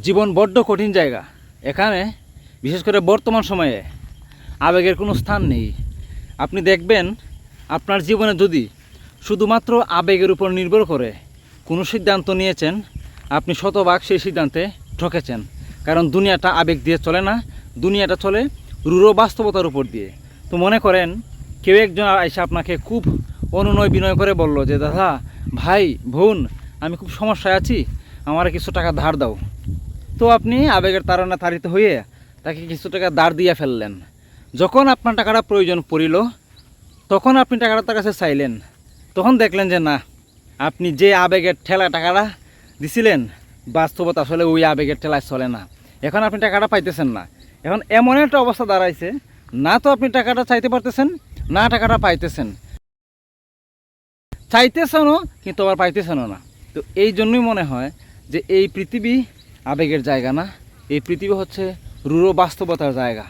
জীবন বড্ড কঠিন জায়গা। এখানে বিশেষ করে বর্তমান সময়ে আবেগের কোনো স্থান নেই। আপনি দেখবেন আপনার জীবনে যদি শুধুমাত্র আবেগের উপর নির্ভর করে কোনো সিদ্ধান্ত নিয়েছেন, আপনি শতভাগ সেই সিদ্ধান্তে ঠকেছেন। কারণ দুনিয়াটা আবেগ দিয়ে চলে না, দুনিয়াটা চলে রূঢ় বাস্তবতার উপর দিয়ে। তো মনে করেন কেউ একজন এসে আপনাকে খুব অনুনয় বিনয় করে বলল যে দাদা, ভাই, বোন, আমি খুব সমস্যায় আছি, আমার কিছু টাকা ধার দাও। তো আপনি আবেগের তাড়না তাড়িত হয়ে তাকে কিছু টাকা ধার দিয়ে ফেললেন। যখন আপনার টাকাটা প্রয়োজন পড়িল, তখন আপনি টাকাটা তার কাছে চাইলেন, তখন দেখলেন যে না, আপনি যে আবেগের ঠেলা টাকাটা দিছিলেন, বাস্তবতা আসলে ওই আবেগের ঠেলায় চলে না। এখন আপনি টাকাটা পাইতেছেন না। এখন এমন একটা অবস্থা দাঁড়াইছে, না তো আপনি টাকাটা চাইতে পারতেছেন, না টাকাটা পাইতেছেন, চাইতেছেনও কিন্তু আবার পাইতেছেনও না। তো এই জন্যই মনে হয় যে এই পৃথিবী আবেগের জায়গা না, এই পৃথিবী হচ্ছে রূঢ় বাস্তবতার জায়গা।